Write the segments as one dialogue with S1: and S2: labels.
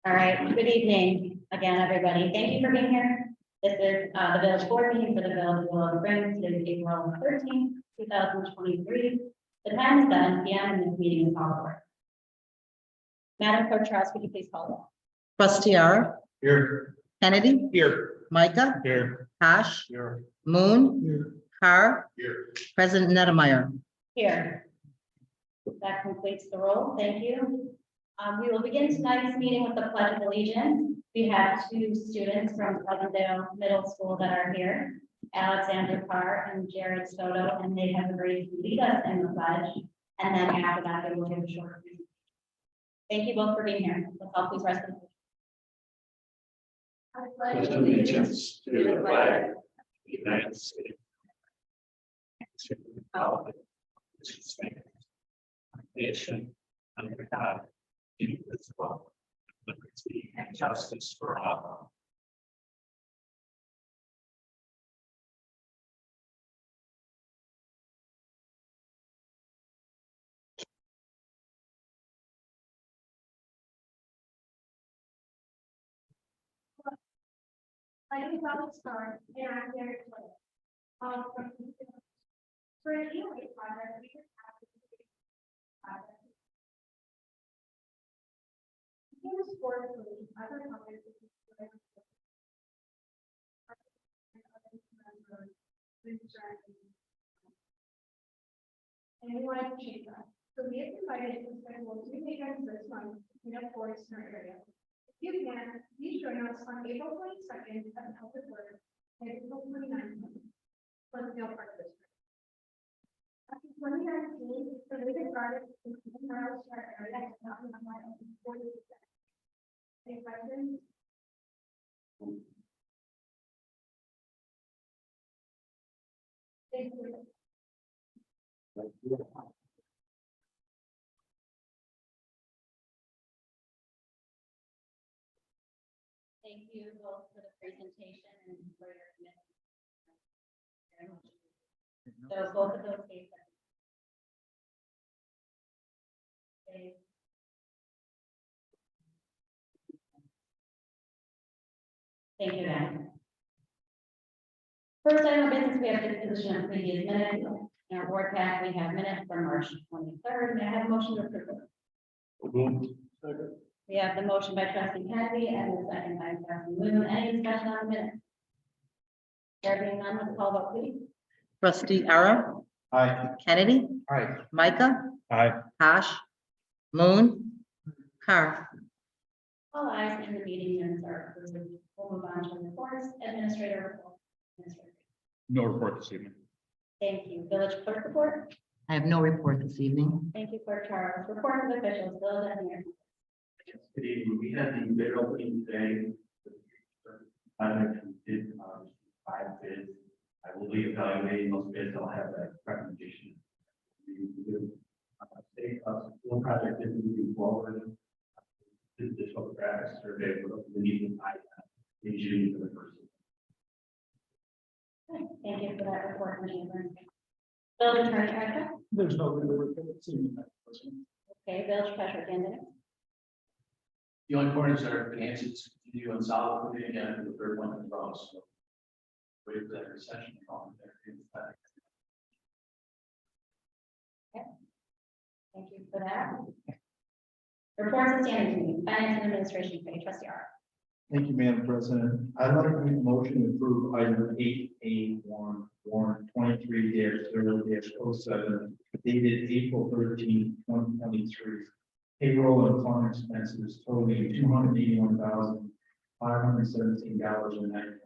S1: All right, good evening again, everybody. Thank you for being here. This is the village board meeting for the village of Willow Springs. Today is April 13th, 2023. The time is 7 p.m. and this meeting is called to order. Madam Clerk Charles, could you please call the roll?
S2: Trustee Ara,
S3: Here.
S2: Kennedy,
S3: Here.
S2: Micah,
S3: Here.
S2: Hash,
S3: Here.
S2: Moon,
S3: Here.
S2: Carr,
S3: Here.
S2: President Nettlemeyer.
S1: Here. That completes the roll. Thank you. We will begin tonight's meeting with the Pledge of Allegiance. We have two students from Pleasantdale Middle School that are here, Alexander Carr and Jared Soto, and they have agreed to lead us in the pledge. And then after that, they will give a short presentation. Thank you both for being here. Let's all please rest in peace. I
S3: Pledge allegiance to the flag of the United States. To the republic which stands one nation under God, indivisible, with liberty and justice for all.
S4: My name is Alex Starr, and I'm here to for an EOA project, we just have to sports and other topics. And we wanted to change that. So we have decided to spend 2 weekends this month in a forest in our area. If you can, please join us on April 22nd at the Public Works and April 29th. Let's feel part of this. After 2019, the Living Garden is in our area. Any questions? Thank you.
S1: Thank you both for the presentation and for your commitment. So both of those cases. Okay. Thank you, Dan. First item of business, we have disposition of previous minutes. In our board pack, we have minutes from March 23rd. May I have a motion to approve it? We have the motion by trustee Kennedy and the second by trustee Moon. Any discussion on the minutes? There being none, let's call vote, please.
S2: Trustee Ara,
S3: Aye.
S2: Kennedy,
S3: Aye.
S2: Micah,
S3: Aye.
S2: Hash, Moon, Carr.
S1: All ayes in the meeting minutes are approved. We'll move on to reports. Administrator report. Administrator.
S3: No report this evening.
S1: Thank you. Village clerk report.
S2: I have no report this evening.
S1: Thank you, Clerk Charles. Report of officials, village engineer.
S5: Good evening. We had the bid opening today. I did 5 bids. I will be evaluating those bids. I'll have that recommendation. One project is moving forward. This photographic survey for the meeting in June for the first.
S1: Thank you for that report, Commissioner. Village attorney, Erica.
S3: There's no report this evening.
S1: Okay, village treasurer, Candidate.
S5: The only point is that our finances continue on solid footing again for the third one in a row. So wait for that recession to come there.
S1: Thank you for that. Reports and standing committee, finance and administration committee, trustee R.
S6: Thank you, Madam President. I'd like to make a motion to approve item 8A1, warrant 23-0-07, dated April 13, 2023. Payroll and fund expenses totaling $281,517.90.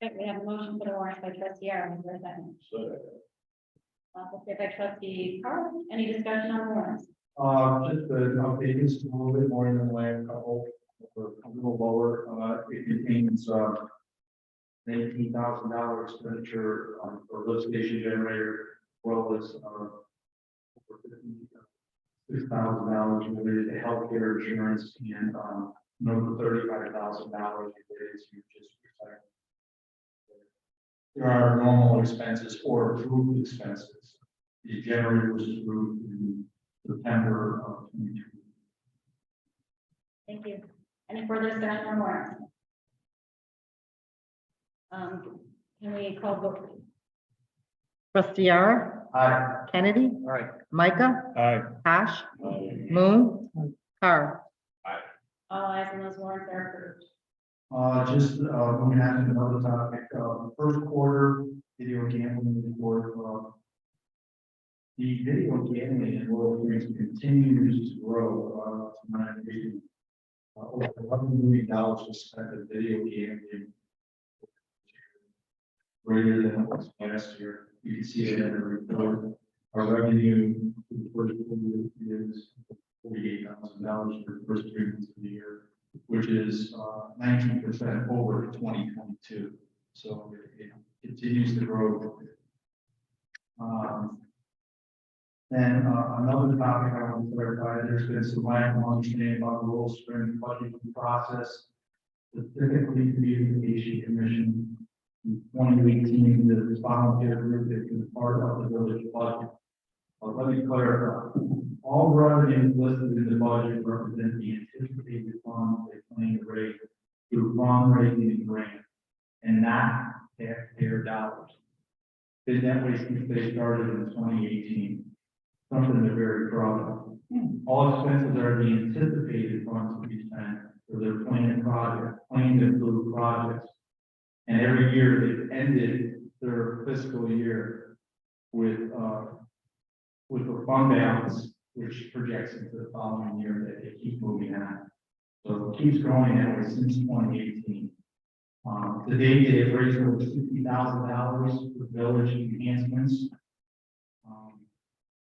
S1: Okay, we have a motion for the warrant by trustee R. Is there a second? By trustee Carl. Any discussion on the warrants?
S6: Just an update, this is a little bit more than the last couple, or a little lower. It contains $19,000 expenditure for lift station generator, as well as over $6,000 related to healthcare insurance and another $35,000 related to just protect. There are normal expenses or approved expenses. The generator was approved in September of 2020.
S1: Thank you. Any further discussion on warrants? Can we call vote?
S2: Trustee Ara,
S6: Aye.
S2: Kennedy,
S6: Aye.
S2: Micah,
S6: Aye.
S2: Cash, Moon, Carr.
S1: All eyes on those warrants are approved.
S6: Just, moving on to another topic, first quarter video gambling report, the video gambling in Laurel Springs continues to grow, to my opinion. Over $11 million was spent on video gambling. Greater than it was last year. You can see it in the report. Our revenue for the first quarter is $48,000 for the first 3 months of the year, which is 19% over 2022. So it continues to grow. Then another topic I want to clarify, there's been some lack of understanding about the Laurel Springs budgeting process. Specifically, the Beautification Commission in 2018, the volunteer group that was part of the village budget. Let me clarify. All revenues listed in the budget represent the anticipated funds they plan to raise through fundraising and grant, and not taxpayer dollars. Been that way since they started in 2018. Something they're very proud of. All expenses are the anticipated funds to be spent for their planned projects, planned and approved projects. And every year they've ended their fiscal year with a fund balance, which projects into the following year that they keep moving on. So it keeps growing that way since 2018. To date, they have raised over $60,000 for village enhancements.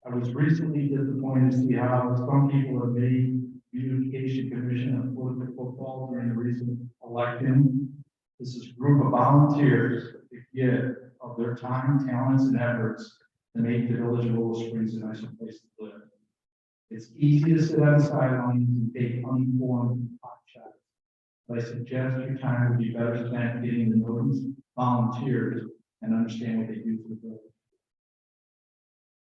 S6: I was recently disappointed to see how some people have made Beautification Commission a political football during the recent election. This is a group of volunteers that give of their time, talents, and efforts to make the village of Laurel Springs a nicer place to live. It's easy to sit on the sidelines and take uninformed pot shots. But I suggest your time would be better spent getting to know these volunteers and understand what they do for the village.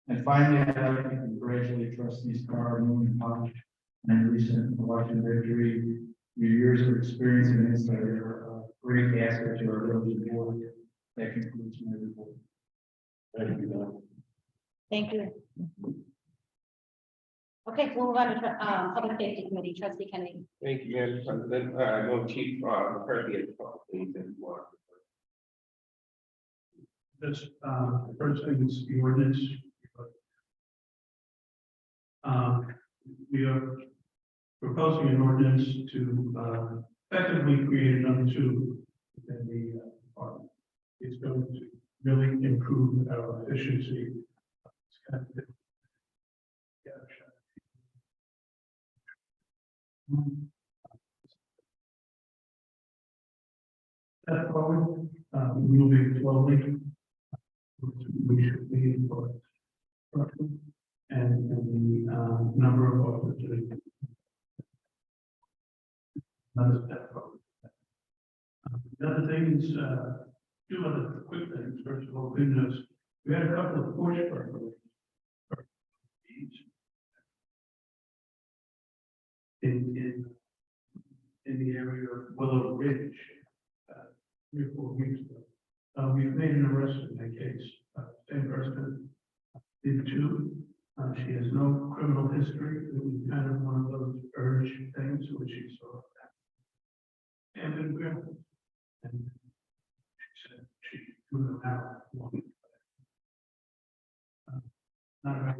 S6: And finally, I'd like to congratulate trustees Carr, Moon, and Hodge on a recent election victory. Your years of experience and insight are a great asset to our village board. That concludes my report. Thank you, Don.
S1: Thank you. Okay, we'll move on to Public Safety Committee, Trustee Kennedy.
S7: Thank you, Madam President. I know Chief McCarthy has a couple things that you want.
S8: This, first thing is the ordinance. We are proposing an ordinance to effectively create another two within the department. It's going to really improve our efficiency. It's kind of, Step forward, moving slowly. We should be for and the number of officers. Another step forward. The other thing is, two other quick things. First of all, good news. We had a couple of push burglaries. In the area of Willow Ridge, 3 or 4 weeks ago. We've made an arrest in that case. Same person did 2. She has no criminal history. It was kind of one of those urge things which she saw. And then and she said she threw them out. Not a very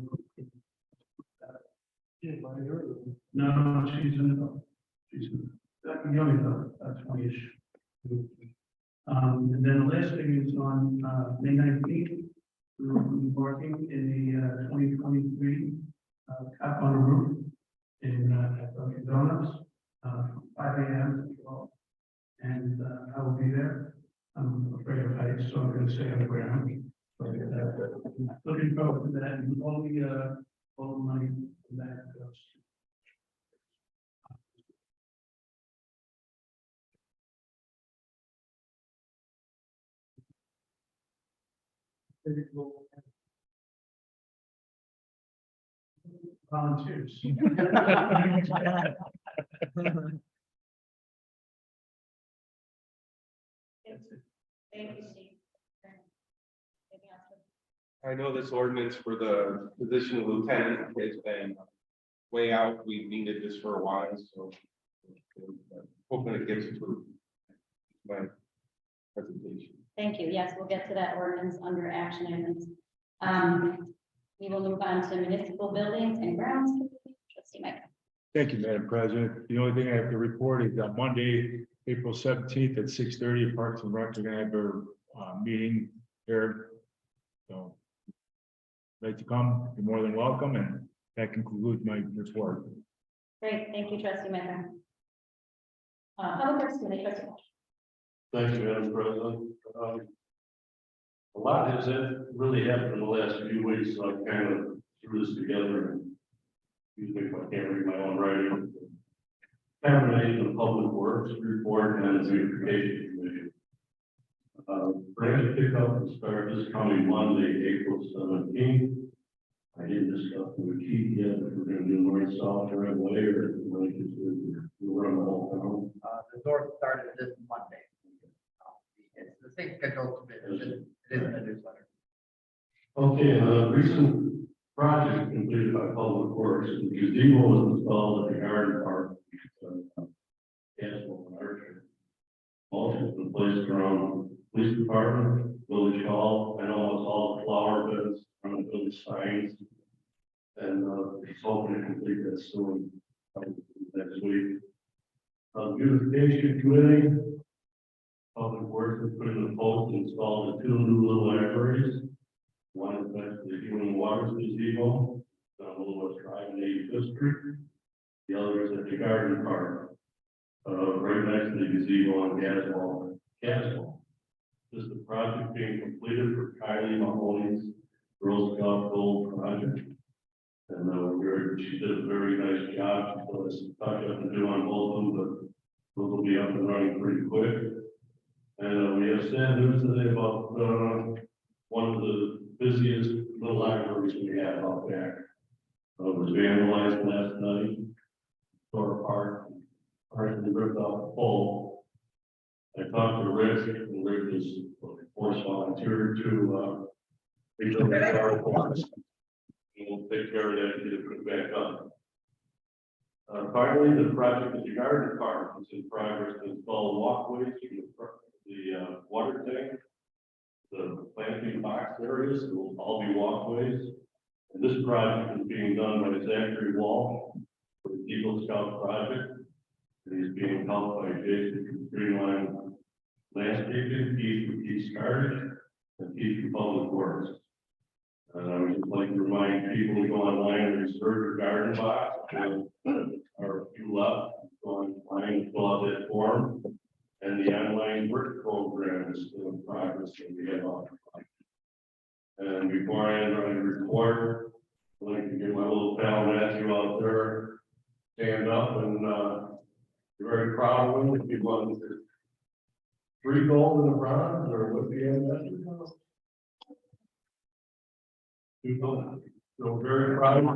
S8: good. No, she's an adult. She's a young adult, that's 20-ish. And then the last thing is on May 19th, we will be working in the 2023 Cop on the Roof in at Dunkin' Donuts from 5 a.m. to 12. And I will be there. I'm afraid of heights, so I'm going to stay on the ground. But looking forward to that, and all the money from that goes. volunteers.
S1: Thank you, Steve. Anything else?
S7: I know this ordinance for the position of lieutenant has been way out. We've needed this for a while, so hoping it gets approved. My presentation.
S1: Thank you. Yes, we'll get to that ordinance under action items. We will move on to municipal buildings and grounds. Trustee Mike.
S6: Thank you, Madam President. The only thing I have to report is on Monday, April 17th at 6:30, Parks and Rec are gonna have their meeting here. So like to come, you're more than welcome, and that concludes my report.
S1: Great, thank you, Trustee Mike. Public Works Committee, Trustee Walsh.
S3: Thank you, Madam President. A lot has really happened in the last few weeks, so I kind of threw this together and usually if I can't read my own writing. Combination of Public Works report and the beautification committee. Branch pickup will start this coming Monday, April 17th. I didn't discuss with Keith yet if we're gonna do north south right away or if we're gonna we'll run the whole town.
S2: The north started this Monday. It's the same schedule, it is in the newsletter.
S3: Okay, recent project completed by Public Works, the gazebo was installed at the garden park. Castle and Archer. Also been placed around police department, village hall, and almost all the flower beds around the village signs. And he's hoping to complete that soon, probably next week. Beautification committee. Public Works has put in the post and installed the 2 new little libraries. One is next to the Human Waters Gazebo, on Little West Drive in 85th Street. The other is at the garden park, right next to the gazebo on Caswell. This is the project being completed for Kylie Mahoney's Girl Scout Gold project. And she did a very nice job. She still has some touch up to do on both of them, but those will be up and running pretty quick. And we have sad news today about one of the busiest little libraries we have out there. It was vandalized last night, tore apart, partially ripped off the pole. I talked to Rick, and Rick is a force volunteer to rebuild the car for us. And we'll take care of that and get it put back up. Finally, the project at the garden park is in progress to install walkways to the water tank. The planting box areas will all be walkways. And this project is being done by Zachary Wall for the Eagle Scout project. And he's being helped by Jason from Streamline Landscaping, Keith from Keith's Cartage, and Keith from Public Works. And I would just like to remind people to go online and reserve your garden box. Or if you left, go online and fill out that form. And the online work program is still in progress and we have all. And before I end my report, I'd like to get my little pal Matthew out there, stand up and be very proud of him. If he won 3 gold and a bronze, or what the end that? 2 gold. So very proud of him.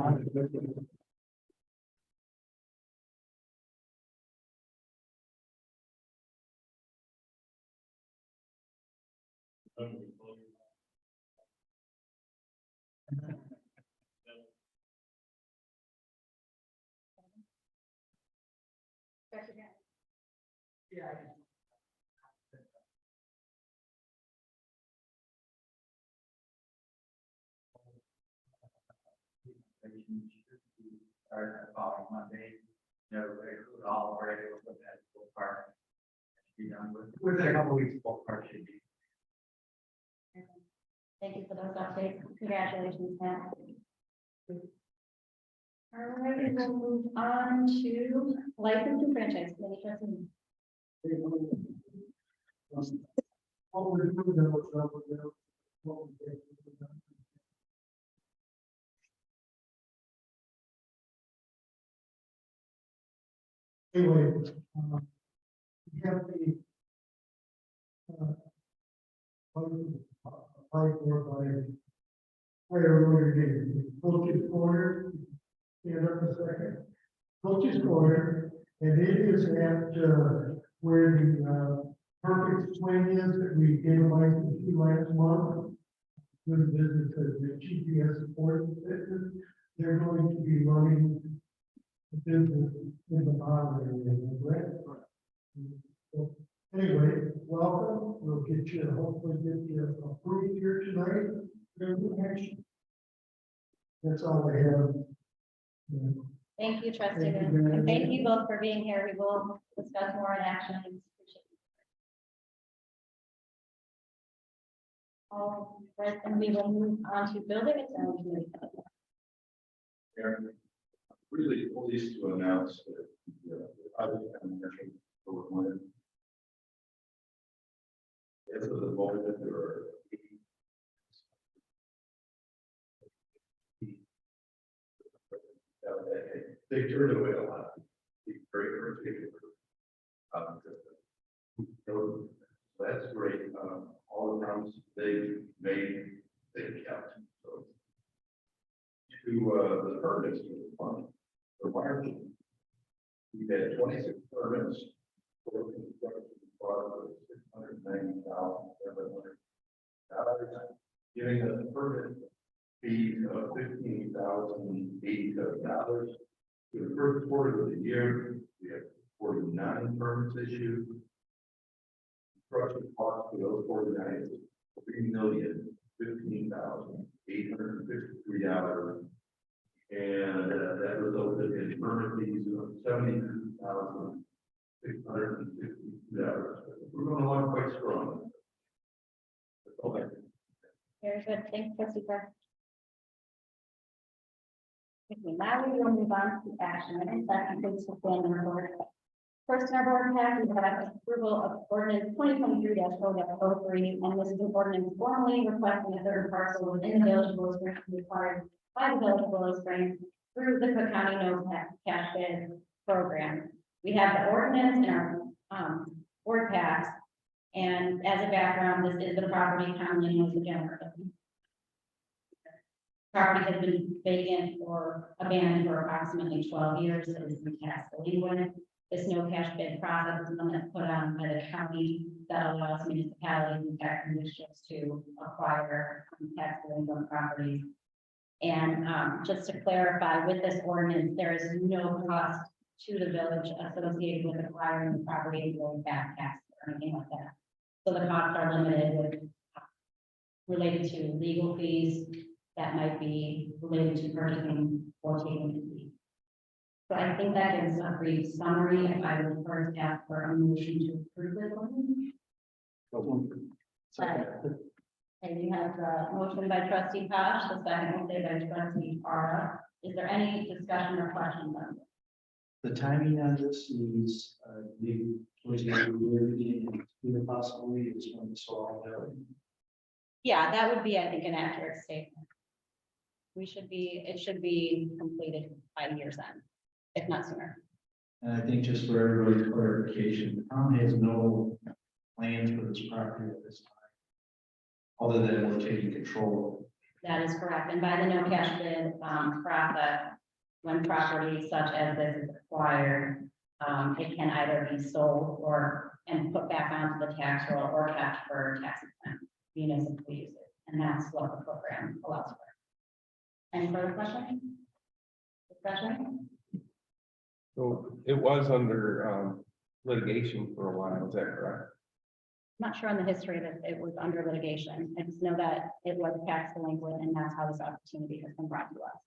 S8: Start following Monday, all ready to look at full park. Be done within a couple weeks, full park should be.
S1: Thank you for those updates. Congratulations, Matt. All right, we'll move on to license and franchise committee. Trustee.
S8: Anyway, we have the applied for by fire order, posted order, stand up a second. Coach's Corner, and it is at, where the, perfect swing is that we gave a license to last month. Good business, the GPS support business, they're going to be running the business in the bottom area, correct? So, anyway, welcome, we'll get you, hopefully get you approved here tonight. That's all I have.
S1: Thank you, trustee.
S8: Thank you very
S1: And thank
S8: much.
S1: you both for being here. We will discuss more in action. All right, and we will move on to building its own committee.
S3: Aaron, really pleased to announce that the other commission for one. As of the moment, there are they turned away a lot. Be very particular. So that's great. All the rounds they made, they kept. So to the permits for the fund, for marketing. We had 26 permits for construction for $690,700, giving us a permit fee of $15,080. For the first quarter of the year, we have 49 permits issued. Construction cost for those 49 is $3,015,853. And that resulted in permit fees of $72,662. We're going along quite strong. Okay.
S1: Very good. Thanks, trustee Clark. Okay, now we will move on to action. And that concludes the standing report. First, in our board pack, we have approval of ordinance 2023-003, and this is an ordinance formally requesting a third parcel within the village of Willow Springs to be acquired by the village of Willow Springs through the Cook County No Cash Bid program. We have the ordinance in our board packs, and as a background, this is the property commonly known as the Jenner. Property has been vacant or abandoned for approximately 12 years. It is in tax delinquent. This no cash bid process is one that's put on by the county that allows municipalities and tax districts to acquire tax delinquent properties. And just to clarify, with this ordinance, there is no cost to the village associated with acquiring the property and going back tax or anything like that. So the costs are limited with related to legal fees that might be related to purchasing or taking a fee. So I think that gives a brief summary. If I would first ask for a motion to approve this one. And you have a motion by trustee Tosh, the second one by trustee Ara. Is there any discussion or questions on this?
S9: The timing on this is, towards the end of the year, and possibly is when it's all available.
S1: Yeah, that would be, I think, an accurate statement. It should be completed by year's end, if not sooner.
S9: And I think just for everybody's clarification, the town has no plans for this property at this time, other than we're taking control.
S1: That is correct. And by the no cash bid process, when property such as this is acquired, it can either be sold and put back onto the tax roll or kept for tax exempt municipal uses. And that's what the program allows for. Any further questions? Discussion?
S7: So it was under litigation for a while, is that correct?
S1: I'm not sure on the history that it was under litigation. I just know that it was tax delinquent, and that's how this opportunity has been brought to us.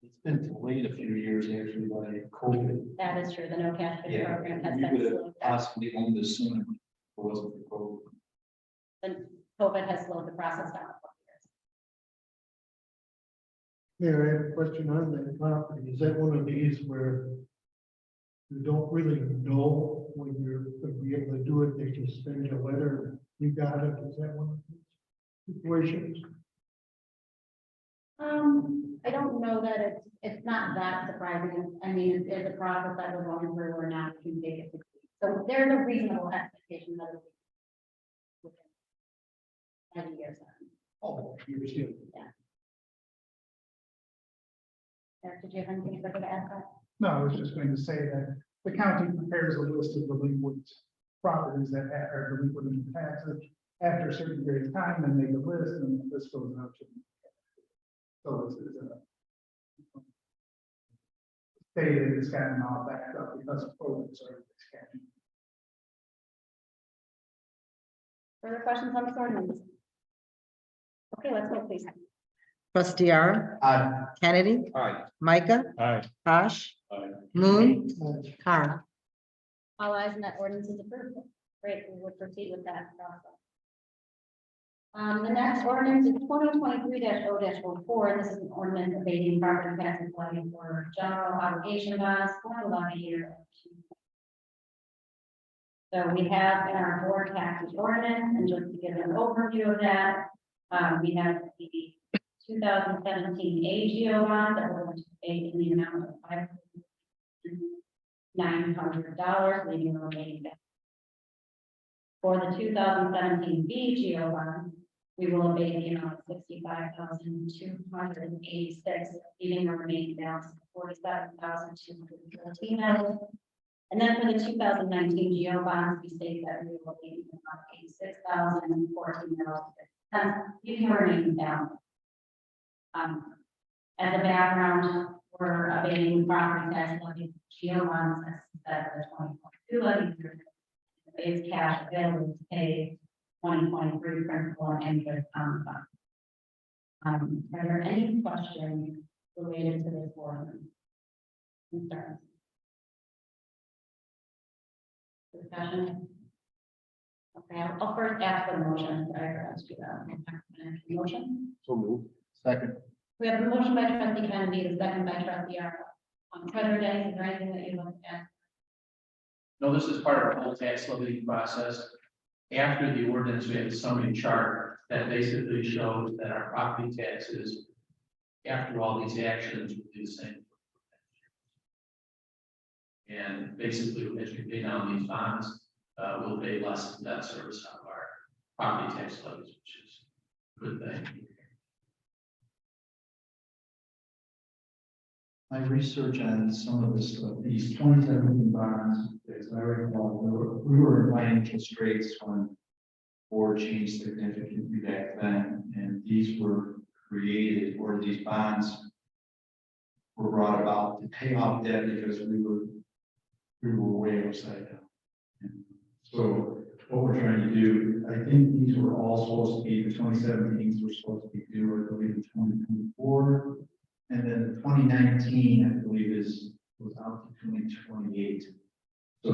S9: It's been delayed a few years actually by COVID.
S1: That is true. The no cash bid
S9: Yeah,
S1: program has
S9: we
S1: been
S9: would have
S1: slowed down.
S9: possibly owned this sooner if it wasn't for COVID.
S1: And COVID has slowed the process down.
S8: Mayor, I have a question on that property. Is that one of these where you don't really know when you're going to be able to do it? They just send you a letter, you got it. Is that one of these situations?
S1: I don't know that it's not that surprising. I mean, it's a process that we're going through. We're not to take it. So there's a reasonable expectation that it will be within 10 years.
S8: Oh, you received.
S1: Yeah. Eric, did you have anything further to add?
S10: No, I was just going to say that the county prepares a list of delinquent properties that are delinquent in taxes. After a certain period of time, then make a list, and the list goes out to. So it's stated it's gotten all backed up because of COVID. So it's catching.
S1: Further questions on this ordinance? Okay, let's vote, please.
S11: Trustee R.
S6: Aye.
S11: Kennedy,
S7: Aye.
S11: Micah,
S6: Aye.
S11: Tosh,
S6: Aye.
S11: Moon, Car.
S1: All eyes and that ordinance is approved. Great, we will proceed with that process. The next ordinance is 2023-0-04. This is an ordinance abating property taxes levied for general obligation bonds for the levy year. So we have in our board taxes ordinance, and just to give an overview of that, we have the 2017 AGO bond that we're going to pay in the amount of $900, leaving the remaining balance. For the 2017 BGO bond, we will abate the amount of $65,286, leaving the remaining balance of $47,214. And then for the 2019 GO bonds, we state that we will abate the amount of $86,014, leaving the remaining balance. As a background, we're abating property tax levy GO bonds as the 2022 levy year. The base cash available to pay 2023 principal and interest on the fund. Are there any questions related to this ordinance? Concerns? Discussion? Okay, I'll first ask for the motion. Let's do that. Motion?
S7: So move.
S6: Second.
S1: We have a motion by trustee Kennedy, a second by trustee Arco. President Dennis, is there anything that you'd like to add?
S9: No, this is part of the whole tax levy process. After the ordinance, we have a summary chart that basically shows that our property taxes, after all these actions, will be the same. And basically, as we pay down these bonds, we'll pay less in debt service on our property tax levies, which is a good thing.
S3: My research on some of this, these 2017 bonds, as I recall, we were in financial straits when board changed significantly back then, and these were created, or these bonds were brought about to pay off debt because we were way upside down. And so what we're trying to do, I think these were all supposed to be, the 2017s were supposed to be due, I believe, in 2024. And then 2019, I believe, was out to 2028. So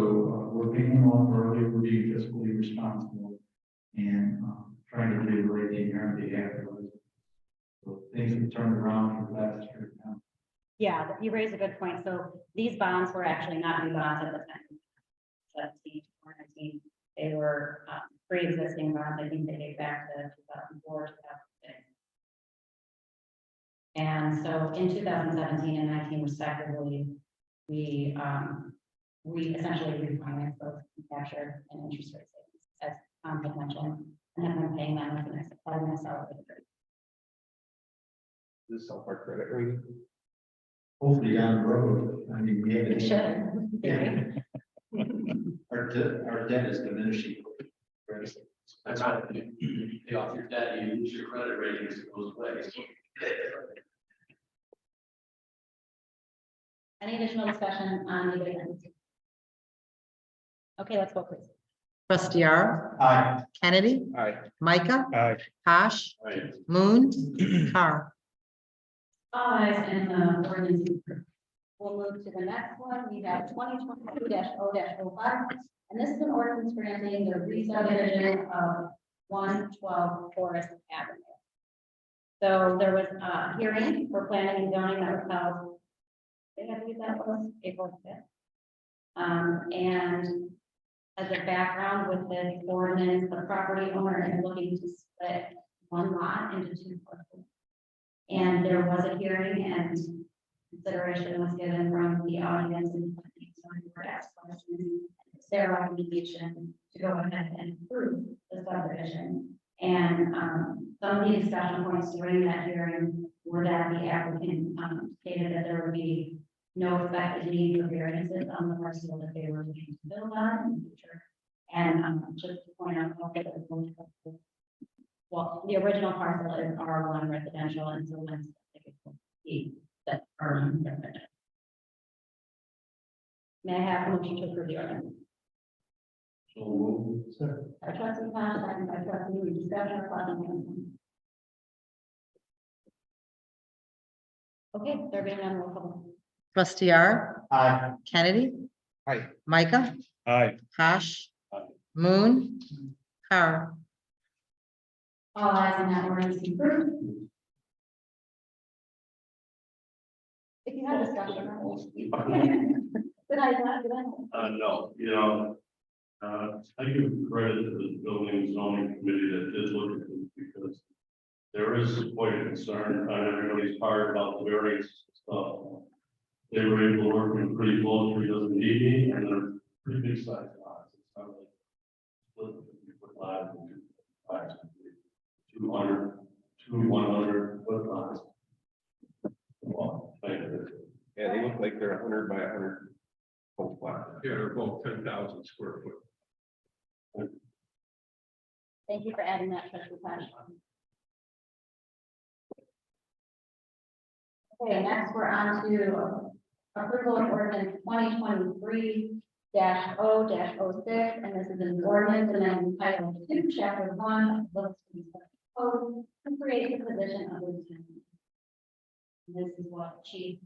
S3: we're paying them off early, we're being fiscally responsible, and trying to do the right thing here on behalf of us. So things have turned around for the last year now.
S1: Yeah, you raise a good point. So these bonds were actually not new bonds at the time. 17 or 19, they were pre-existing bonds. I think they date back to 2004, 2006. And so in 2017 and 19 respectively, we essentially refinanced those and captured an interest rate savings as potential, and have been paying them for the next 5 minutes.
S7: This is our credit rating.
S3: Hopefully down the road, I mean, we have
S1: It
S3: it.
S1: should.
S3: Yeah. Our debt is diminishing.
S9: That's right. You pay off your debt, you lose your credit rating as it goes away.
S1: Any additional discussion on the ordinance? Okay, let's vote, please.
S11: Trustee R.
S6: Aye.
S11: Kennedy,
S7: Aye.
S11: Micah,
S6: Aye.
S11: Tosh,
S6: Aye.
S11: Moon, Car.
S1: All eyes and ordinance is approved. We'll move to the next one. We have 2022-0-05, and this is an ordinance granting the re-subdivision of 112 Forest Avenue. So there was a hearing for planning and zoning that was held. I believe that was April 5th. And as a background with this ordinance, the property owner is looking to split one lot into 2 parcels. And there was a hearing and consideration was given from the audience and so we were asked questions. It's their recommendation to go ahead and approve the subdivision. And some of the discussion points during that hearing were that the applicant stated that there would be no expected need for variances on the parcel that they were looking to build on in the future. And just to point out, well, the original parcel is R1 residential, and so once it will be that R1 residential. May I have a motion to approve the ordinance?
S5: So move.
S1: By trustee Todd, second by trustee Lee, discussion or question? Okay, there being none, roll call.
S11: Trustee R.
S6: Aye.
S11: Kennedy.
S7: Aye.
S11: Micah.
S3: Aye.
S11: Posh.
S5: Aye.
S11: Moon. Car.
S1: All eyes on that ordinance is approved. If you have discussion. Did I not, did I?
S5: No, I give credit to the building and zoning committee that did look at this because there is quite a concern on everybody's part about the various stuff. They were able to work in pretty close, where he doesn't need me, and they're pretty big size lots. It's not like split 50-foot lots and 200, 100-foot lots. Well,
S7: Yeah, they look like they're 100 by 100. Whole flat.
S3: Yeah, they're both 10,000 square foot.
S1: Thank you for adding that, trustee Todd. Okay, next we're on to approval of ordinance 2023-0-06, and this is an ordinance and then title 2, chapter 1 of the code to create the position of lieutenant. This is what Chief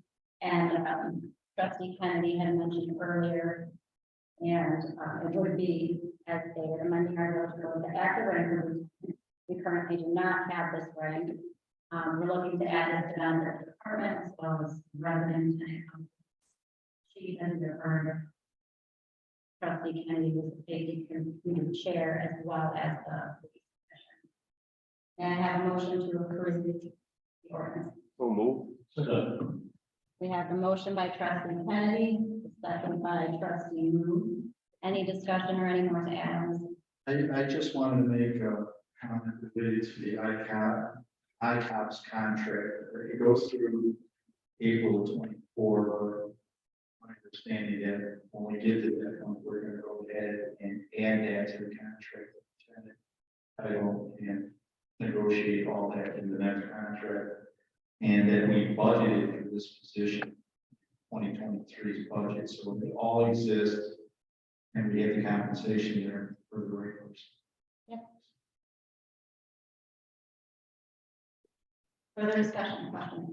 S1: and trustee Kennedy had mentioned earlier. And it would be, as stated, amending our village code to add the rank. We currently do not have this rank. We're looking to add this to the department as well as residents. Chief and the trustee Kennedy was the safety committee chair as well as the police commission. And I have a motion to approve the ordinance.
S7: So move.
S1: We have a motion by trustee Kennedy, second by trustee Moon. Any discussion or any more to add on this?
S6: I just wanted to make a comment related to the ICOPS contract. It goes through April 24. My understanding that when we get to that point, we're going to go ahead and add that to the contract. Title and negotiate all that in the next contract. And then we budgeted for this position, 2023's budget, so they all exist. And we have the compensation there for the regulars.
S1: Further discussion, question?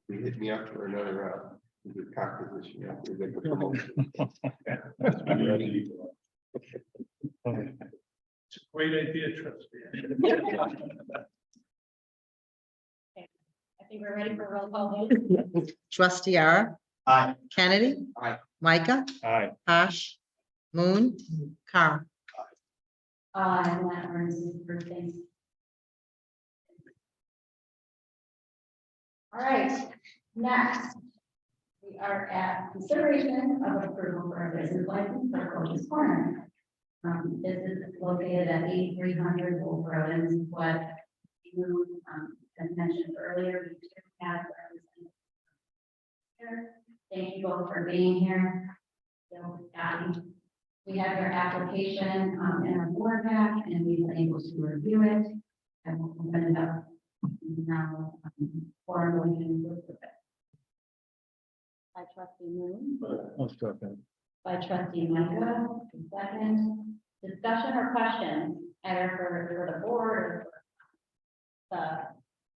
S7: You hit me up for another good composition. Yeah, we're good for promotion.
S3: It's a great idea, trustee.
S1: I think we're ready for roll call vote.
S11: Trustee R.
S6: Aye.
S11: Kennedy.
S7: Aye.
S11: Micah.
S3: Aye.
S11: Posh. Moon. Car.
S1: And that earns for things. All right, next. We are at consideration of approval for a business license for Coach's Corner. This is located at 8300 Wolf Road, and this is what you, as mentioned earlier, we do have representatives. Thank you both for being here. So, we have your application in our board pack, and we've been able to review it. And we'll open it up now for a motion to approve it. By trustee Moon, by trustee Micah, second. Discussion or questions, either for the board or for the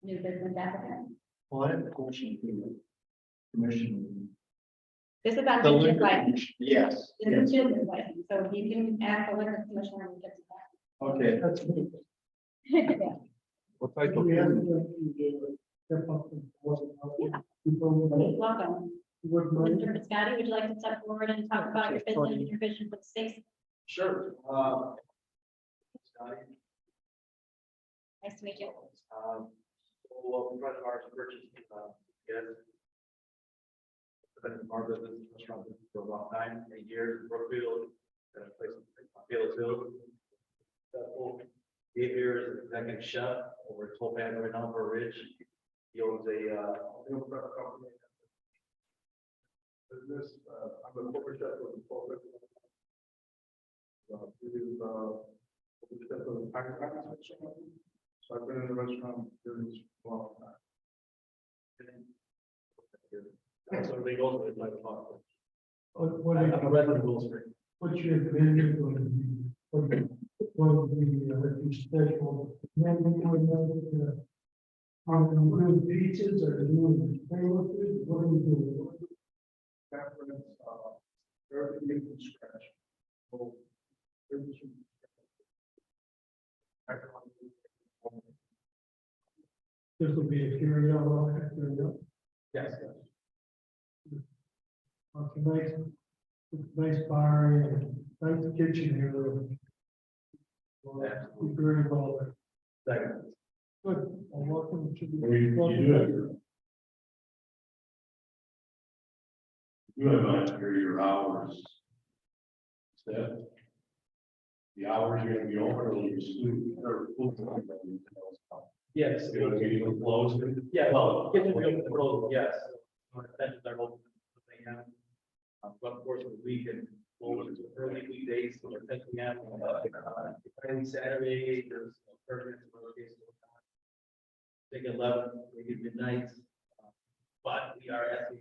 S1: new business applicant?
S6: Well, I have a question for the commission.
S1: This is on
S6: The
S1: business
S6: liquor
S1: license.
S6: Yes.
S1: This is business license, so you can ask the liquor commissioner when we get to
S6: Okay.
S1: that. Yeah.
S7: What type of?
S1: Yeah. Welcome. Mr. Piscotti, would you like to step forward and talk about your business and your vision for the space?
S5: Sure.
S1: Nice to meet you.
S5: So, a friend of ours purchased, yes. Been in our business, restaurant business for about 8 years in Brookfield, got a place in Fieldsville. 8 years as executive chef over at Topaz right now for Ridge.
S6: He owns a, meal prep company. Business, I'm a corporate chef with the corporate. He is, corporate chef of the Pakistan restaurant. So I've been in the restaurant business for a long time. So they go to my department.
S8: What
S6: I'm a resident of Wilson.
S8: what's your menu going to be? What your special menu going to are you doing pizzas or doing sandwiches? What are you doing?
S6: Preference, everything made from scratch. So, everything from scratch.
S8: This will be a carry out, all that carry out.
S6: Yes.
S8: Nice bar and nice kitchen here. Well, very well.
S6: Second.
S8: Good, well, welcome to the.
S5: You have on here your hours. That the hours you're gonna be over, or you student or full time.
S6: Yes.
S5: You're gonna be closed.
S6: Yeah, well, kitchen will be closed, yes. Attention, they're open. They have, but of course, the weekend, closed early weekdays, so we're taking out, Friday, Saturday, there's permits for locations. Take 11, maybe midnight. But we are asking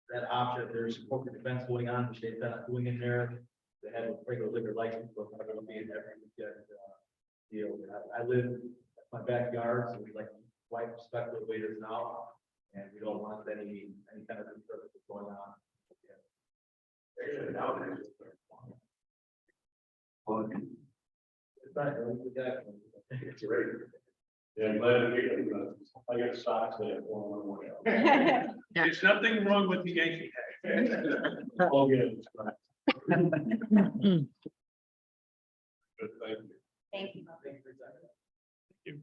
S6: that option, if there's corporate events going on, which they've been doing in there. They have a regular liquor license, but they're gonna be in every weekend, deal. I live at my backyard, so we like quite respect the way it is now. And we don't want any kind of disturbance going on. It's not, it's great.
S5: Yeah, I'm glad to hear that. I got socks that have one.
S9: There's nothing wrong with the Yankee hat.
S5: Oh, yeah. Good, thank you.
S1: Thank you.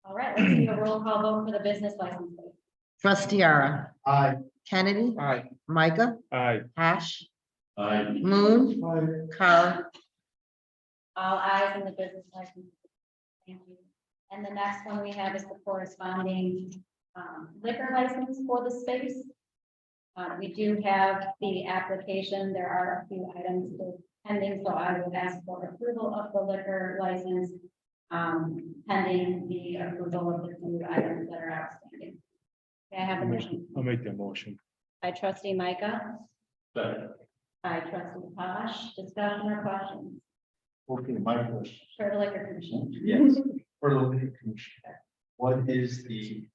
S1: All right, let's do a roll call vote for the business license. Please.
S11: Trustee Ara.
S6: Aye.
S11: Kennedy.
S7: Aye.
S11: Micah.
S7: Aye.
S11: Hash.
S5: Aye.
S11: Moon. Carl.
S1: All eyes in the business license. Thank you. And the next one we have is the corresponding liquor license for the space. We do have the application. There are a few items still pending, so I would ask for approval of the liquor license pending the approval of the few items that are outstanding. May I have a motion?
S7: I'll make that motion.
S1: By trustee Micah,
S5: Second.
S1: by trustee Posh, discussion or questions
S6: Okay, my question.
S1: for the liquor commission?
S6: Yes, for the liquor commission. What is the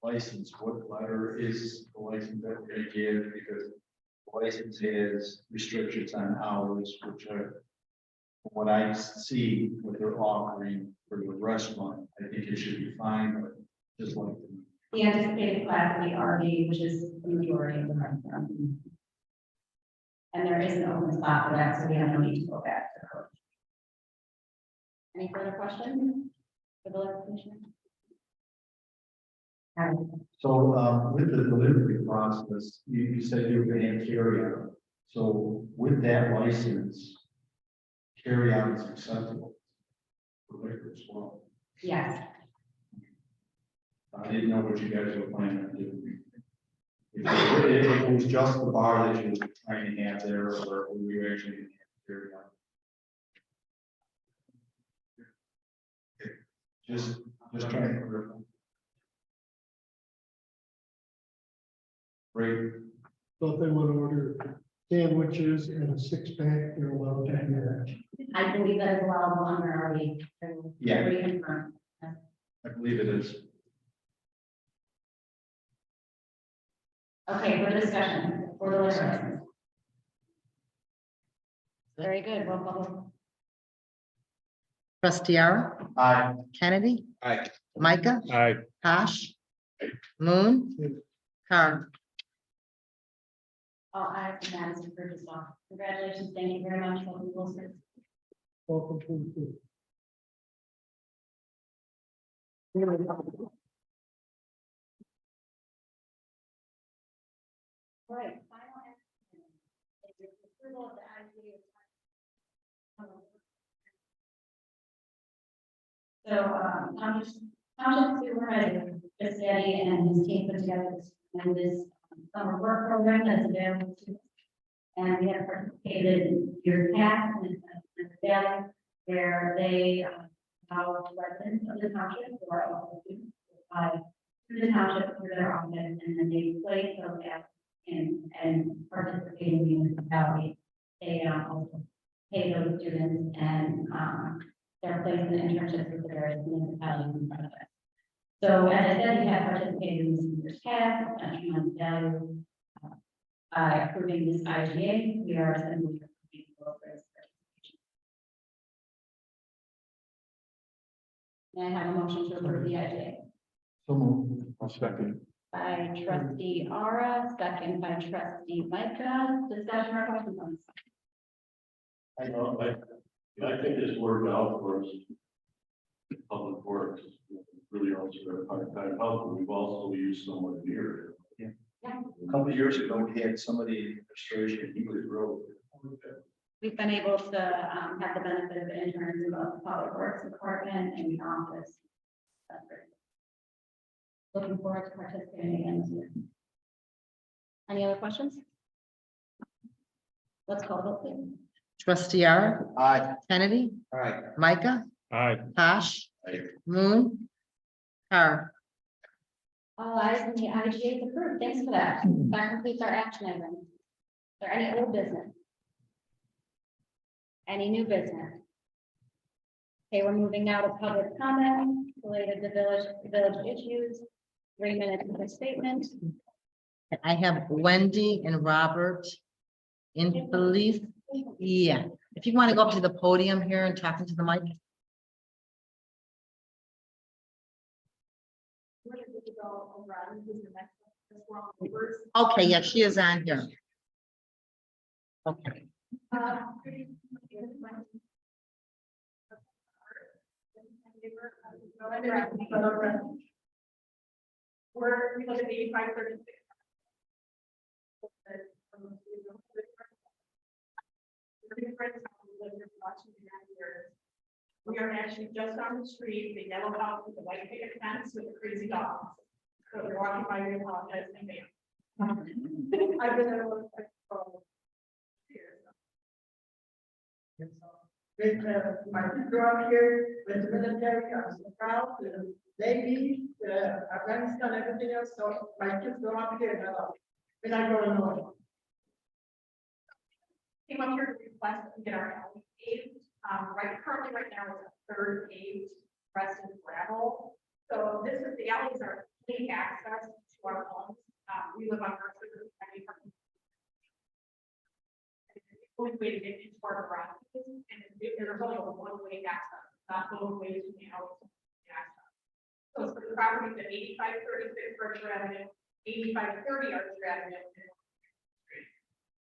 S6: license? What letter is the license that we're gonna give? Because the license has restrictions on hours, which are from what I see, what they're offering for the restaurant. I think it should be fine, but just like.
S1: The anticipated class will be RV, which is the majority of the restaurant. And there is an open spot for that, so we have no need to go back to code. Any further questions for the liquor commission?
S6: So, with the delivery process, you said you were gonna have carry out. So with that license, carry out is acceptable for liquor as well.
S1: Yes,
S6: I didn't know what you guys were planning on doing. If it was just the bar that you were trying to have there, or were you actually gonna have carry out? Just trying to clarify. Great.
S8: So if they want to order sandwiches and a six-pack, they're allowed to do that.
S1: I believe that is allowable under RV.
S6: Yeah.
S1: Reconfirm.
S6: I believe it is.
S1: Okay, for discussion, for the liquor license. Very good, roll call vote.
S11: Trustee Ara.
S6: Aye.
S11: Kennedy.
S7: Aye.
S11: Micah.
S7: Aye.
S11: Hash. Moon. Carl.
S1: All eyes and that is approved as well. Congratulations, thank you very much. Welcome to Wilson.
S8: Welcome to the.
S1: All right, final action is the approval of the ICA. So, I'm just Township Supervisor Chris Daddy and his team put together this summer work program that's available to us. And we have participated in years past in Valley, where they allow residents of the township who are also students to apply to the township through their office, and then they place those apps and participate in the municipality. They also pay those students and they're placed in internships with the various municipalities and projects. So as I said, we have participated in this year's past, and tremendous value. By approving this IGA, we are simply approving both rates. May I have a motion to approve the IGA?
S6: So moved. I'll second.
S1: By trustee Ara, second by trustee Micah, discussion or questions on this?
S5: I think this worked out for us. Public works really also a part-time help, and we've also used someone here.
S6: A couple of years ago, we had somebody in administration, he was real.
S1: We've been able to have the benefit of interns in both the public works department and the office. That's great. Looking forward to participating again this year. Any other questions? Let's call the vote, please.
S11: Trustee Ara,
S6: Aye.
S11: Kennedy,
S6: Aye.
S11: Micah,
S5: Aye.
S11: Tosh,
S6: Aye.
S11: Moon, Car.
S1: All eyes on the IGA is approved. Thanks for that. That completes our action items. Is there any old business? Any new business? Okay, we're moving now to public comment related to village issues. 3 minutes for statement.
S11: I have Wendy and Robert in belief. Yeah, if you want to go up to the podium here and talk into the mic. Okay, yeah, she is on here. Okay.
S4: We look at 8536. We are actually just on the street, the yellow house with the white picket fence with the crazy dogs. So if you're walking by, we apologize in advance. I've been there for years.
S12: With my sister up here, with the military, I'm so proud, the Navy, Afghanistan, everything else, so my kids go up here, and I go to North.
S4: Came up here to request that we get our alley paved. Currently right now it's a third paved rest of gravel. So this is, the alleys are complete access to our homes. We live on Mercer. Only way to get into our garages, and there's only a one-way access, not both ways to the alley. So it's for the properties at 8536 Berkshire Avenue, 8530 Archer Avenue.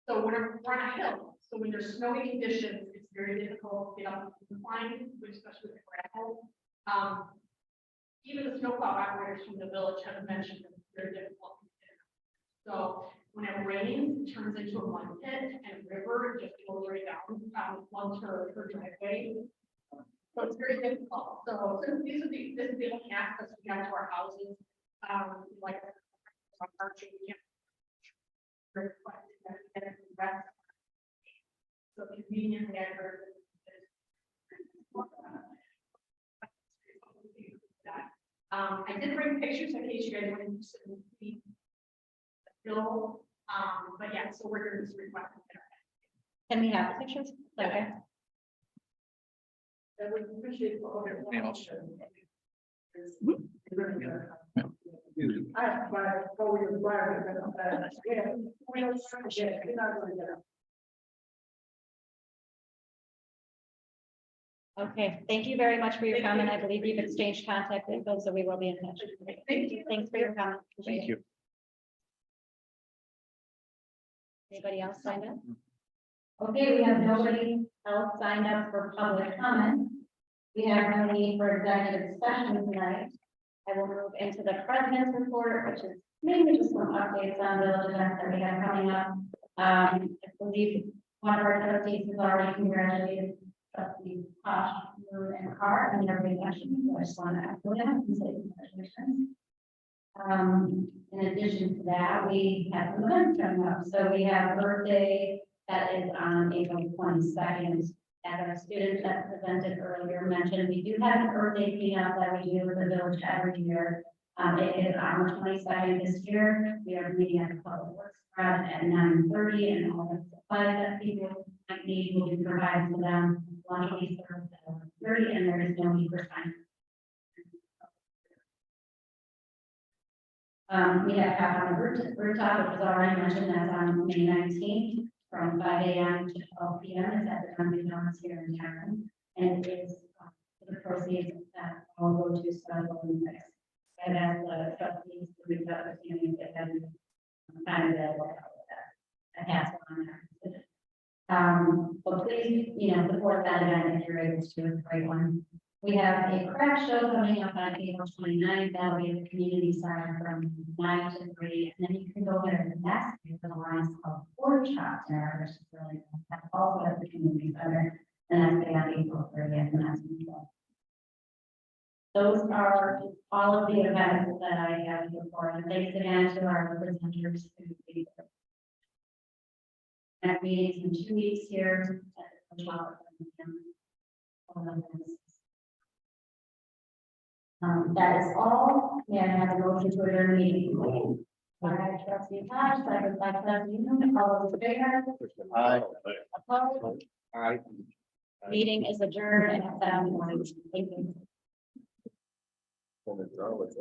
S4: So when we're on a hill, so when there's snowy conditions, it's very difficult to get up the climb, especially with the gravel. Even the snowplow operators from the village have mentioned that it's very difficult. So when it rains, it turns into a mud pit and a river, it just goes right down, onto her driveway. So it's very difficult. So this is the only access we have to our houses. Like Archer, we can't. So conveniently, I heard. I did bring pictures in case you guys wanted to see the bill. But yeah, so we're going to just request.
S1: Can we have the pictures? Okay.
S12: I would appreciate all of it. I have to buy a 4-wheel drive, but yeah, we don't get it, we're not gonna get it.
S1: Okay, thank you very much for your comment. I believe you've exchanged contact info, so we will be in touch.
S4: Thank you.
S1: Thanks for your comment. Appreciate
S6: Thank
S1: it.
S6: you.
S1: Anybody else signed up? Okay, we have nobody else signed up for public comment. We have no need for executive session tonight. I will move into the president's report, which is mainly just some updates on village events that we have coming up. I believe one of our trustees has already congratulated trustee Tosh, Moon, and Carr, and everybody actually, I just want to echo that and say congratulations. In addition to that, we have some events coming up. So we have birthday that is on April 22nd. As our students that presented earlier mentioned, we do have an birthday cleanup that we do with the village every year. It is on the 22nd this year. We are meeting at the Public Works Garage at 9:30, and all the supplies that people might need will be provided to them. Lunch will be served at 11:30, and there is no need for time. We have half on the rooftop, which was already mentioned, that's on May 19th, from 5 a.m. to 12 p.m. It's at the Dunkin' Donuts here in town. And it is the proceeds that all go to Special Olympics. And as the trustees to reach out to you, if they have kind of that has on there. But please, support that event if you're able to, it's a great one. We have a craft show coming up on April 29th. That'll be at the community center from 9 to 3. And then you can go there the next day for the lines of pork chops there, which is really, that's also at the community center. And that's day on April 30th, and that's cool. Those are all of the events that I have to report. And thanks again to our presenters. Next meeting in 2 weeks here. That is all. May I have a motion to adjourn the meeting? All right, trustee Tosh, second by trustee Newman, all those in favor?
S3: Aye.
S1: Opposed?
S7: Aye.
S1: Meeting is adjourned at 7:01. Thank you.
S7: Well, it's